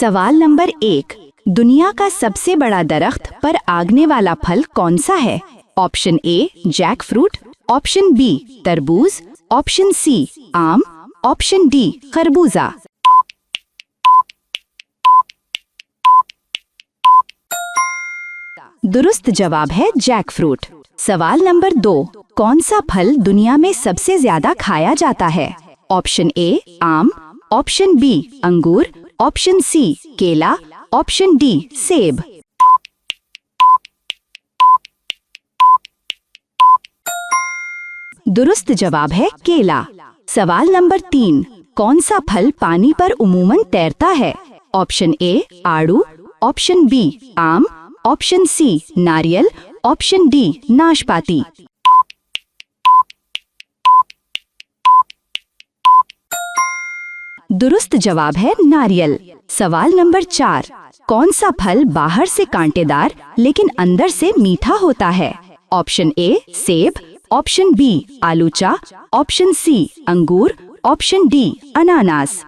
सवाल नंबर 1, दुनिया का सबसे बड़ा दरख्त पर आगने वाला फल कौन सा है? Option A jackfruit, option B तरबूज, ऑप्शन सी आम, ऑप्शन डी खरबूजा। दुरुस्त जवाब है जैक फ्रूट। सवाल नंबर 2, कौन सा फल दुनिया में सबसे ज्यादा खाया जाता है? ऑप्शन ए आम, ऑप्शन बी अंगूर, ऑप्शन सी केला, ऑप्शन डी सेब। दुरुस्त जवाब है केला। सवाल नंबर 3, कौन सा फल पानी पर उमूमन तैरता है? ऑप्शन ए आड़ू, ऑप्शन बी आम, ऑप्शन सी नारियल, ऑप्शन डी नाशपाती। दुरुस्त जवाब है नारियल। सवाल नंबर 4, कौन सा फल बाहर से कांटेदार लेकिन अंदर से मीठा होता है? ऑप्शन ए सेब, ऑप्शन बी आलूचा, ऑप्शन सी अंगूर, ऑप्शन डी अनानास।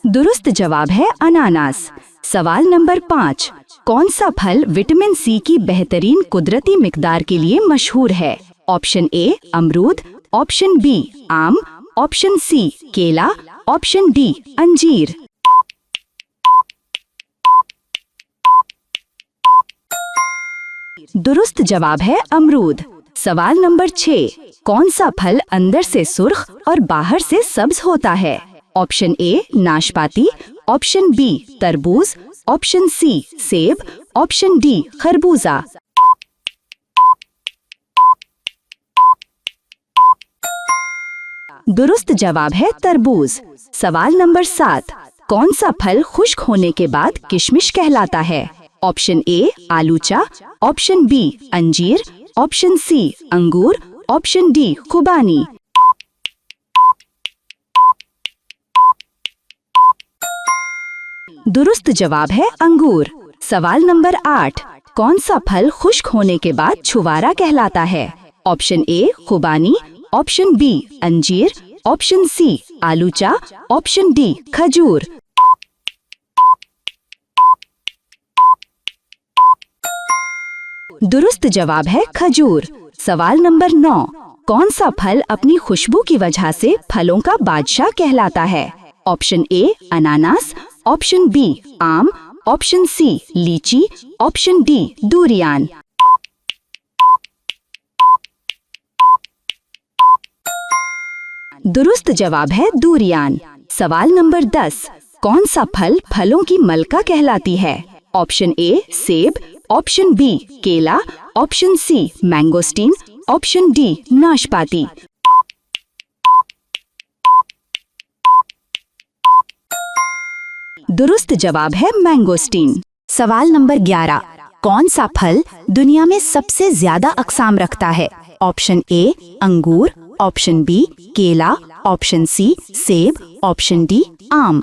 दुरुस्त जवाब है अनानास। सवाल नंबर 5, कौन सा फल विटामिन सी की बेहतरीन कुदरती मिकदार के लिए मशहूर है? ऑप्शन ए अमरूद, ऑप्शन बी आम, ऑप्शन सी केला, ऑप्शन डी अंजीर। दुरुस्त जवाब है अमरूद। सवाल नंबर 6, कौन सा फल अंदर से सुर्ख और बाहर से सब्ज होता है? ऑप्शन ए नाशपाती, ऑप्शन बी तरबूज, ऑप्शन सी सेब, ऑप्शन डी खरबूजा। दुरुस्त जवाब है तरबूज। सवाल नंबर 7, कौन सा फल खुश्क होने के बाद किशमिश कहलाता है? ऑप्शन ए आलूचा, ऑप्शन बी अंजीर, ऑप्शन सी अंगूर, ऑप्शन डी खुबानी। दुरुस्त जवाब है अंगूर। सवाल नंबर 8, कौन सा फल खुश्क होने के बाद छुवारा कहलाता है? ऑप्शन ए खुबानी, ऑप्शन बी अंजीर, ऑप्शन सी आलूचा, ऑप्शन डी खजूर। दुरुस्त जवाब है खजूर। सवाल नंबर 9, कौन सा फल अपनी खुशबू की वजह से फलों का बादशाह कहलाता है? ऑप्शन ए अनानास, ऑप्शन बी आम, ऑप्शन सी लीची, ऑप्शन डी डूरियान। दुरुस्त जवाब है डूरियान। सवाल नंबर 10, कौन सा फल फलों की मलका कहलाती है? ऑप्शन ए सेब, ऑप्शन बी केला, option C mangosteen, option D नाशपाती। दुरुस्त जवाब है मैंगोस्टीन। सवाल नंबर 11, कौन सा फल दुनिया में सबसे ज्यादा अक़साम रखता है? ऑप्शन ए अंगूर, ऑप्शन बी केला, ऑप्शन सी सेब, ऑप्शन डी आम।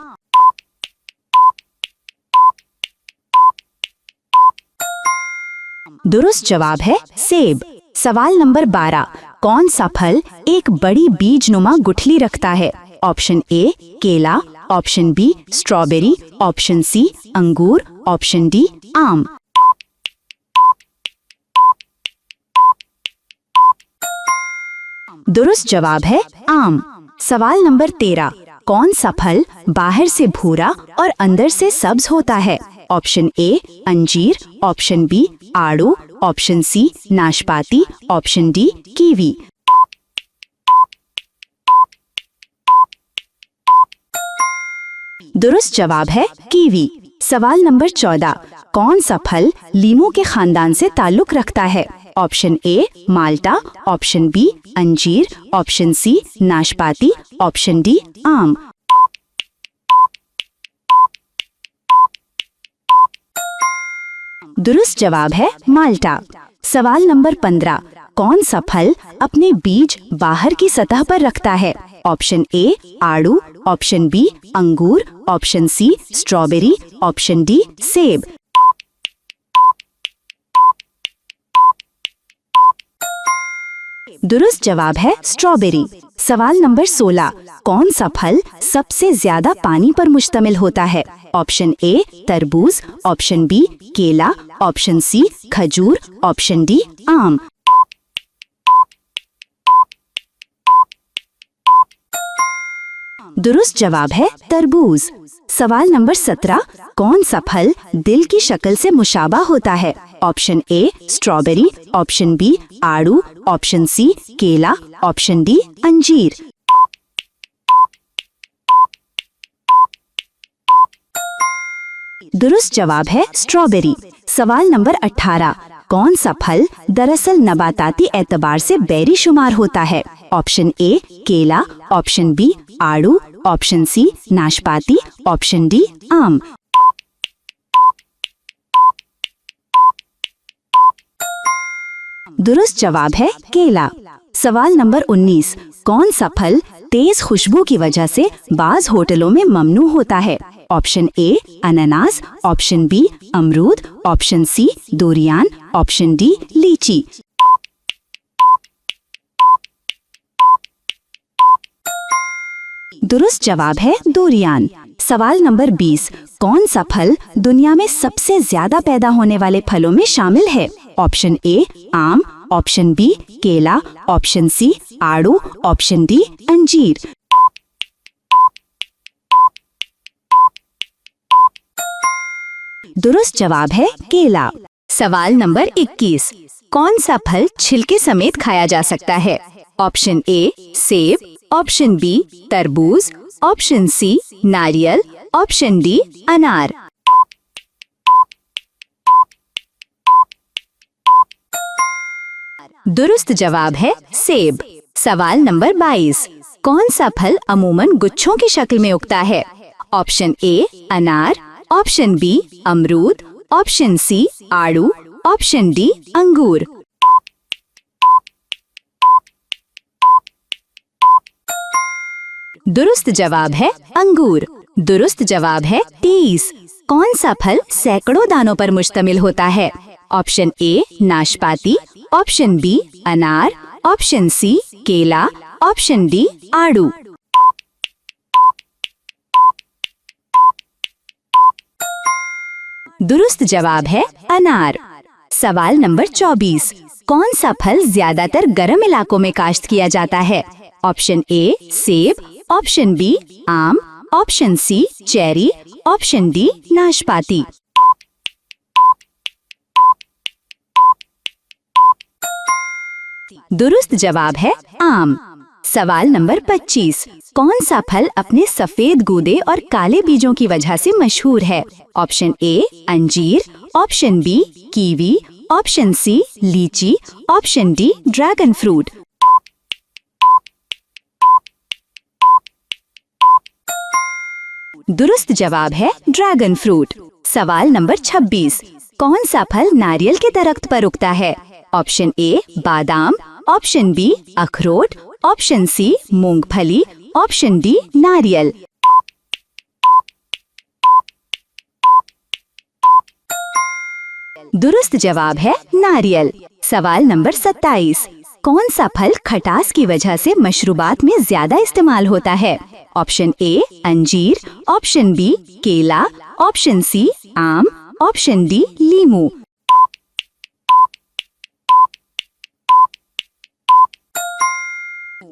दुरुस्त जवाब है सेब। सवाल नंबर 12, कौन सा फल एक बड़ी बीजनुमा गुठली रखता है? ऑप्शन ए केला, option B strawberry, option C अंगूर, ऑप्शन डी आम। दुरुस्त जवाब है आम। सवाल नंबर 13, कौन सा फल बाहर से भूरा और अंदर से सब्ज होता है? ऑप्शन ए अंजीर, ऑप्शन बी आड़ू, ऑप्शन सी नाशपाती, ऑप्शन डी कीवी। दुरुस्त जवाब है कीवी। सवाल नंबर 14, कौन सा फल लीमू के खानदान से ताल्लुक रखता है? ऑप्शन ए माल्टा, ऑप्शन बी अंजीर, ऑप्शन सी नाशपाती, ऑप्शन डी आम। दुरुस्त जवाब है माल्टा। सवाल नंबर 15, कौन सा फल अपने बीज बाहर की सतह पर रखता है? ऑप्शन ए आड़ू, ऑप्शन बी अंगूर, option C strawberry, option D सेब। दुरुस्त जवाब है स्ट्रॉबेरी। सवाल नंबर 16, कौन सा फल सबसे ज्यादा पानी पर मुश्तमिल होता है? ऑप्शन ए तरबूज, ऑप्शन बी केला, ऑप्शन सी खजूर, ऑप्शन डी आम। दुरुस्त जवाब है तरबूज। सवाल नंबर 17, कौन सा फल दिल की शक्ल से मुशाबा होता है? Option A strawberry, option B आड़ू, ऑप्शन सी केला, ऑप्शन डी अंजीर। दुरुस्त जवाब है स्ट्रॉबेरी। सवाल नंबर 18, कौन सा फल दरअसल नबाताती एतबार से बेरी शुमार होता है? ऑप्शन ए केला, ऑप्शन बी आड़ू, ऑप्शन सी नाशपाती, ऑप्शन डी आम। दुरुस्त जवाब है केला। सवाल नंबर 19, कौन सा फल तेज खुशबू की वजह से बाज होटलों में ममनू होता है? ऑप्शन ए अनानास, ऑप्शन बी अमरूद, ऑप्शन सी डोरियान, ऑप्शन डी लीची। दुरुस्त जवाब है डोरियान। सवाल नंबर 20, कौन सा फल दुनिया में सबसे ज्यादा पैदा होने वाले फलों में शामिल है? ऑप्शन ए आम, ऑप्शन बी केला, ऑप्शन सी आड़ू, ऑप्शन डी अंजीर। दुरुस्त जवाब है केला। सवाल नंबर 21, कौन सा फल छिलके समेत खाया जा सकता है? ऑप्शन ए सेब, ऑप्शन बी तरबूज, ऑप्शन सी नारियल, ऑप्शन डी अनार। दुरुस्त जवाब है सेब। सवाल नंबर 22, कौन सा फल अमूमन गुच्छों की शक्ल में उगता है? ऑप्शन ए अनार, ऑप्शन बी अमरूद, ऑप्शन सी आड़ू, ऑप्शन डी अंगूर। दुरुस्त जवाब है अंगूर। दुरुस्त जवाब है 23, कौन सा फल सैकड़ों दानों पर मुश्तमिल होता है? ऑप्शन ए नाशपाती, ऑप्शन बी अनार, ऑप्शन सी केला, ऑप्शन डी आड़ू। दुरुस्त जवाब है अनार। सवाल नंबर 24, कौन सा फल ज्यादातर गर्म इलाकों में काश्त किया जाता है? ऑप्शन ए सेब, ऑप्शन बी आम, option C cherry, option D नाशपाती। दुरुस्त जवाब है आम। सवाल नंबर 25, कौन सा फल अपने सफेद गूदे और काले बीजों की वजह से मशहूर है? ऑप्शन ए अंजीर, option B kiwi, option C लीची, ऑप्शन डी ड्रैगन फ्रूट। दुरुस्त जवाब है ड्रैगन फ्रूट। सवाल नंबर 26, कौन सा फल नारियल के दरख्त पर उगता है? ऑप्शन ए बादाम, ऑप्शन बी अखरोट, ऑप्शन सी मूंगफली, ऑप्शन डी नारियल। दुरुस्त जवाब है नारियल। सवाल नंबर 27, कौन सा फल खटास की वजह से मशरूबात में ज्यादा इस्तेमाल होता है? ऑप्शन ए अंजीर, ऑप्शन बी केला, ऑप्शन सी आम, ऑप्शन डी लीमू।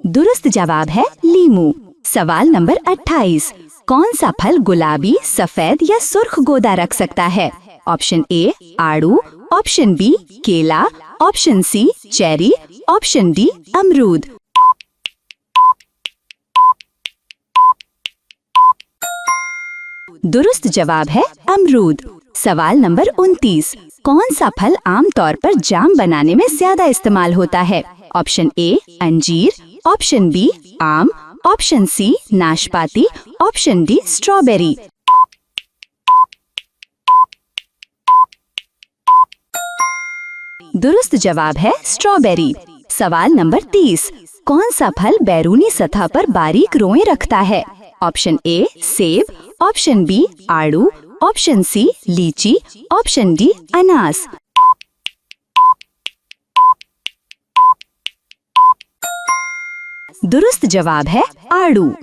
दुरुस्त जवाब है लीमू। सवाल नंबर 28, कौन सा फल गुलाबी, सफेद या सुर्ख गोदा रख सकता है? ऑप्शन ए आड़ू, ऑप्शन बी केला, option C cherry, option D अमरूद। दुरुस्त जवाब है अमरूद। सवाल नंबर 29, कौन सा फल आमतौर पर जाम बनाने में ज्यादा इस्तेमाल होता है? ऑप्शन ए अंजीर, ऑप्शन बी आम, ऑप्शन सी नाशपाती, ऑप्शन डी स्ट्रॉबेरी। दुरुस्त जवाब है स्ट्रॉबेरी। सवाल नंबर 30, कौन सा फल बैरूनी सतह पर बारीक रोएं रखता है? ऑप्शन ए सेब, ऑप्शन बी आड़ू, ऑप्शन सी लीची, ऑप्शन डी अनास। दुरुस्त जवाब है आड़ू।